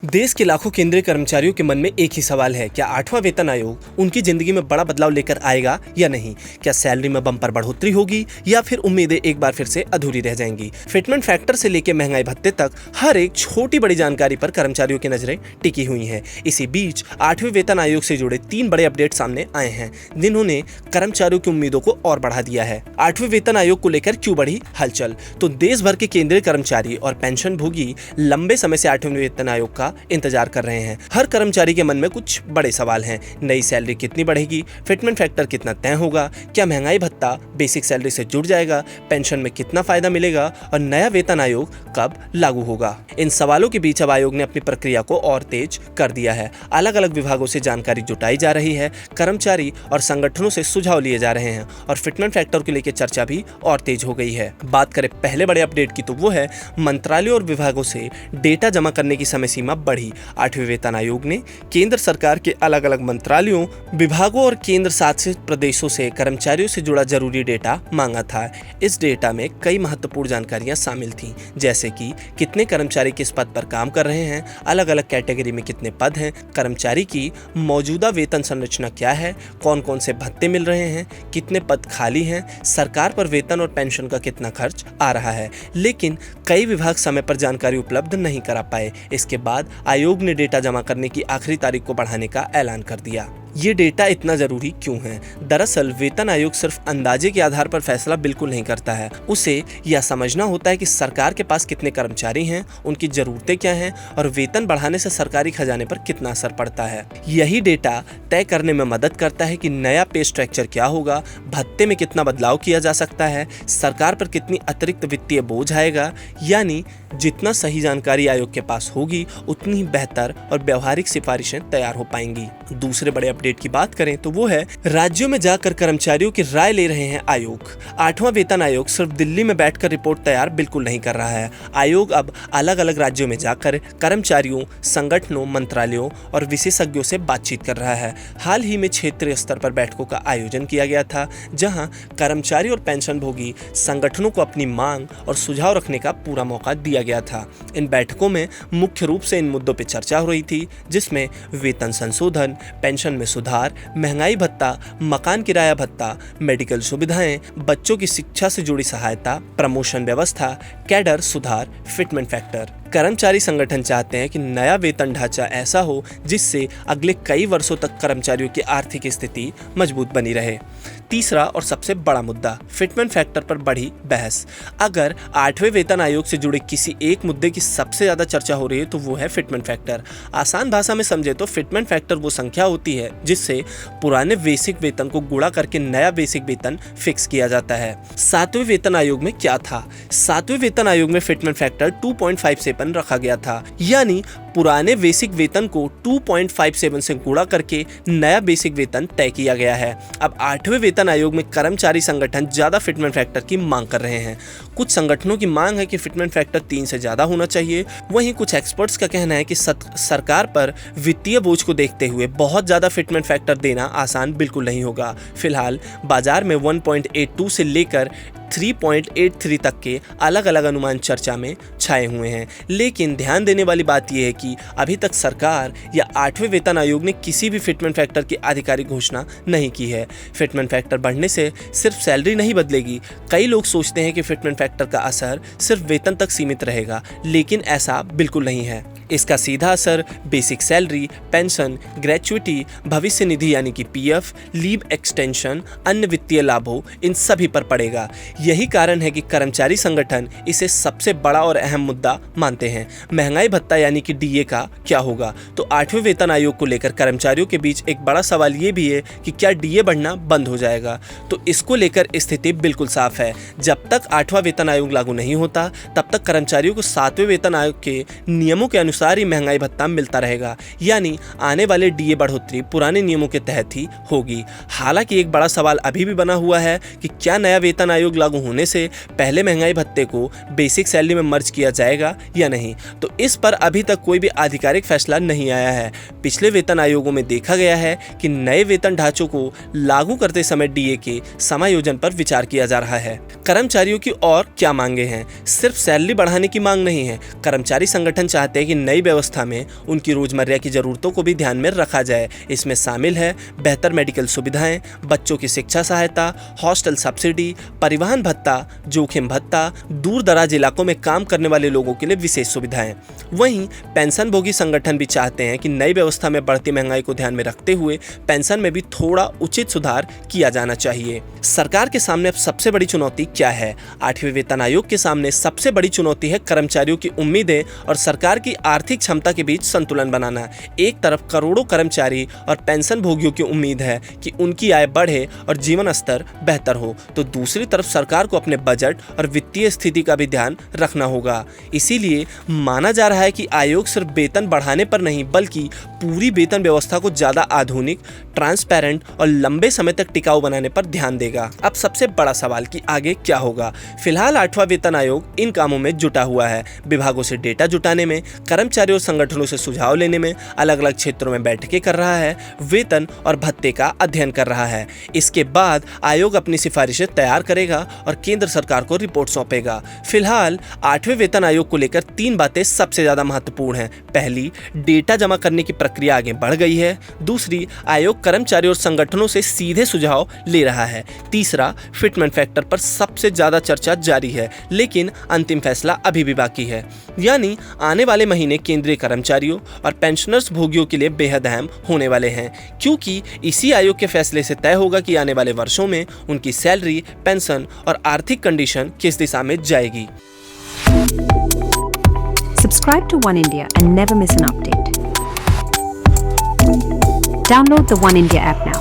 देश के लाखों केंद्रीय कर्मचारियों के मन में एक ही सवाल है, क्या 8वां वेतन आयोग उनकी जिंदगी में बड़ा बदलाव लेकर आएगा या नहीं। क्या सैलरी में बम्पर बढ़ोतरी होगी या फिर उम्मीदें एक बार फिर से अधूरी रह जाएंगी। फिटमेंट फैक्टर से लेकर महंगाई भत्ते तक हर एक छोटी बड़ी जानकारी पर कर्मचारियों की नजरें टिकी हुई हैं। इसी बीच 8वें वेतन आयोग से जुड़े 3 बड़े अपडेट सामने आए हैं, जिन्होंने कर्मचारियों की उम्मीदों को और बढ़ा दिया है। 8वें वेतन आयोग को लेकर क्यों बढ़ी हलचल। तो देश भर के केंद्रीय कर्मचारी और पेंशन भोगी लंबे समय से 8वें वेतन आयोग का इंतजार कर रहे हैं। हर कर्मचारी के मन में कुछ बड़े सवाल हैं। नई सैलरी कितनी बढ़ेगी, फिटमेंट फैक्टर कितना तय होगा, क्या महंगाई भत्ता बेसिक सैलरी से जुड़ जाएगा, पेंशन में कितना फायदा मिलेगा और नया वेतन आयोग कब लागू होगा। इन सवालों के बीच अब आयोग ने अपनी प्रक्रिया को और तेज कर दिया है। अलग अलग विभागों से जानकारी जुटाई जा रही है, कर्मचारी और संगठनों से सुझाव लिए जा रहे हैं और फिटमेंट फैक्टर को लेकर चर्चा भी और तेज हो गई है। बात करें पहले बड़े अपडेट की, तो वो है मंत्रालयों और विभागों से डेटा जमा करने की समय सीमा बढ़ी। 8वें वेतन आयोग ने केंद्र सरकार के अलग अलग मंत्रालयों, विभागों और केंद्र शासित प्रदेशों से कर्मचारियों से जुड़ा जरूरी डेटा मांगा था। इस डेटा में कई महत्वपूर्ण जानकारियां शामिल थीं, जैसे कि कितने कर्मचारी किस पद पर काम कर रहे हैं, अलग अलग कैटेगरी में कितने पद हैं, कर्मचारी की मौजूदा वेतन संरचना क्या है, कौन कौन से भत्ते मिल रहे हैं, कितने पद खाली हैं, सरकार पर वेतन और पेंशन का कितना खर्च आ रहा है। लेकिन कई विभाग समय पर जानकारी उपलब्ध नहीं करा पाए। इसके बाद आयोग ने डेटा जमा करने की आखिरी तारीख को बढ़ाने का ऐलान कर दिया। ये डेटा इतना जरूरी क्यों है? दरअसल वेतन आयोग सिर्फ अंदाजे के आधार पर फैसला बिल्कुल नहीं करता है। उसे यह समझना होता है कि सरकार के पास कितने कर्मचारी हैं, उनकी जरूरतें क्या हैं और वेतन बढ़ाने से सरकारी खजाने पर कितना असर पड़ता है। यही डेटा तय करने में मदद करता है कि नया पे स्ट्रक्चर क्या होगा, भत्ते में कितना बदलाव किया जा सकता है, सरकार पर कितनी अतिरिक्त वित्तीय बोझ आएगा। यानी जितना सही जानकारी आयोग के पास होगी, उतनी ही बेहतर और व्यवहारिक सिफारिशें तैयार हो पाएंगी। दूसरे बड़े अपडेट की बात करें तो वो है राज्यों में जाकर कर्मचारियों की राय ले रहे हैं आयोग। 8वां वेतन आयोग सिर्फ दिल्ली में बैठकर रिपोर्ट तैयार बिल्कुल नहीं कर रहा है। आयोग अब अलग अलग राज्यों में जाकर कर्मचारियों, संगठनों, मंत्रालयों और विशेषज्ञों से बातचीत कर रहा है। हाल ही में क्षेत्रीय स्तर पर बैठकों का आयोजन किया गया था, जहां कर्मचारी और पेंशन भोगी संगठनों को अपनी मांग और सुझाव रखने का पूरा मौका दिया गया था। इन बैठकों में मुख्य रूप से इन मुद्दों पर चर्चा हो रही थी, जिसमें वेतन संशोधन, पेंशन में सुधार, महंगाई भत्ता, मकान किराया भत्ता, मेडिकल सुविधाएं, बच्चों की शिक्षा से जुड़ी सहायता, प्रमोशन व्यवस्था, कैडर सुधार, फिटमेंट फैक्टर। कर्मचारी संगठन चाहते हैं कि नया वेतन ढांचा ऐसा हो जिससे अगले कई वर्षों तक कर्मचारियों की आर्थिक स्थिति मजबूत बनी रहे। तीसरा और सबसे बड़ा मुद्दा, फिटमेंट फैक्टर पर बढ़ी बहस। अगर 8वें वेतन आयोग से जुड़े किसी एक मुद्दे की सबसे ज्यादा चर्चा हो रही है तो वो है फिटमेंट फैक्टर। आसान भाषा में समझे तो फिटमेंट फैक्टर वो संख्या होती है जिससे पुराने बेसिक वेतन को गुणा करके नया बेसिक वेतन फिक्स किया जाता है। 7वें वेतन आयोग में क्या था? 7वें वेतन आयोग में फिटमेंट फैक्टर 2.57 रखा गया था, यानी पुराने बेसिक वेतन को 2.57 से गुणा करके नया बेसिक वेतन तय किया गया है। अब 8वें वेतन आयोग में कर्मचारी संगठन ज्यादा फिटमेंट फैक्टर की मांग कर रहे हैं। कुछ संगठनों की मांग है कि फिटमेंट फैक्टर 3 से ज्यादा होना चाहिए। वहीं कुछ एक्सपर्ट्स का कहना है कि सरकार पर वित्तीय बोझ को देखते हुए बहुत ज्यादा फिटमेंट फैक्टर देना आसान बिल्कुल नहीं होगा। फिलहाल बाजार में 1.82 से लेकर 3.83 तक के अलग अलग अनुमान चर्चा में छाए हुए हैं। लेकिन ध्यान देने वाली बात यह है कि अभी तक सरकार या 8वें वेतन आयोग ने किसी भी फिटमेंट फैक्टर की आधिकारिक घोषणा नहीं की है। फिटमेंट फैक्टर बढ़ने से सिर्फ सैलरी नहीं बदलेगी। कई लोग सोचते हैं कि फिटमेंट फैक्टर का असर सिर्फ वेतन तक सीमित रहेगा, लेकिन ऐसा बिल्कुल नहीं है। इसका सीधा असर बेसिक सैलरी, पेंशन, ग्रेच्युटी, भविष्य निधि यानी कि पीएफ, लीव एक्सटेंशन, अन्य वित्तीय लाभों, इन सभी पर पड़ेगा। यही कारण है कि कर्मचारी संगठन इसे सबसे बड़ा और अहम मुद्दा मानते हैं। महंगाई भत्ता यानी कि डीए का क्या होगा? तो 8वें वेतन आयोग को लेकर कर्मचारियों के बीच एक बड़ा सवाल ये भी है कि क्या डीए बढ़ना बंद हो जाएगा? तो इसको लेकर स्थिति बिल्कुल साफ है। जब तक 8वां वेतन आयोग लागू नहीं होता, तब तक कर्मचारियों को 7वें वेतन आयोग के नियमों के सारी महंगाई भत्ता मिलता रहेगा, यानी आने वाले डीए बढ़ोतरी पुराने नियमों के तहत ही होगी। हालांकि एक बड़ा सवाल अभी भी बना हुआ है कि क्या नया वेतन आयोग लागू होने से पहले महंगाई भत्ते को बेसिक सैलरी में मर्ज किया जाएगा या नहीं। तो इस पर अभी तक कोई भी आधिकारिक फैसला नहीं आया है। पिछले वेतन आयोगों में देखा गया है कि नए वेतन ढांचों को लागू करते समय डीए के समायोजन पर विचार किया जा रहा है। कर्मचारियों की और क्या मांगे हैं? सिर्फ सैलरी बढ़ाने की मांग नहीं है। कर्मचारी संगठन चाहते हैं कि नई व्यवस्था में उनकी रोजमर्रा की जरूरतों को भी ध्यान में रखा जाए। इसमें शामिल है बेहतर मेडिकल सुविधाएं, बच्चों की शिक्षा सहायता, हॉस्टल सब्सिडी, परिवहन भत्ता, जोखिम भत्ता, दूर दराज इलाकों में काम करने वाले लोगों के लिए विशेष सुविधाएं। वहीं पेंशनभोगी संगठन भी चाहते हैं कि नई व्यवस्था में बढ़ती महंगाई को ध्यान में रखते हुए पेंशन में भी थोड़ा उचित सुधार किया जाना चाहिए। सरकार के सामने अब सबसे बड़ी चुनौती क्या है? 8वें वेतन आयोग के सामने सबसे बड़ी चुनौती है कर्मचारियों की उम्मीदें और सरकार की आर्थिक क्षमता के बीच संतुलन बनाना। एक तरफ करोड़ों कर्मचारी और पेंशन भोगियों की उम्मीद है कि उनकी आय बढ़े और जीवन स्तर बेहतर हो, तो दूसरी तरफ सरकार को अपने बजट और वित्तीय स्थिति का भी ध्यान रखना होगा। इसीलिए माना जा रहा है कि आयोग सिर्फ वेतन बढ़ाने पर नहीं बल्कि पूरी वेतन व्यवस्था को ज्यादा आधुनिक, ट्रांसपेरेंट और लंबे समय तक टिकाऊ बनाने पर ध्यान देगा। अब सबसे बड़ा सवाल कि आगे क्या होगा। फिलहाल 8वां वेतन आयोग इन कामों में जुटा हुआ है। विभागों से डेटा जुटाने में, कर्मचारियों और संगठनों से सुझाव लेने में, अलग अलग क्षेत्रों में बैठकें कर रहा है, वेतन और भत्ते का अध्ययन कर रहा है। इसके बाद आयोग अपनी सिफारिशें तैयार करेगा और केंद्र सरकार को रिपोर्ट सौंपेगा। फिलहाल 8वें वेतन आयोग को लेकर 3 बातें सबसे ज्यादा महत्वपूर्ण हैं। पहली, डेटा जमा करने की प्रक्रिया आगे बढ़ गई है। दूसरी, आयोग कर्मचारियों और संगठनों से सीधे सुझाव ले रहा है। तीसरा, फिटमेंट फैक्टर पर सबसे ज्यादा चर्चा जारी है, लेकिन अंतिम फैसला अभी भी बाकी है। यानी आने वाले महीने केंद्रीय कर्मचारियों और पेंशनर्स भोगियों के लिए बेहद अहम होने वाले हैं, क्योंकि इसी आयोग के फैसले से तय होगा कि आने वाले वर्षों में उनकी सैलरी, पेंशन और आर्थिक कंडीशन किस दिशा में जाएगी। Subscribe to One India and never miss an update. Download the One India app now.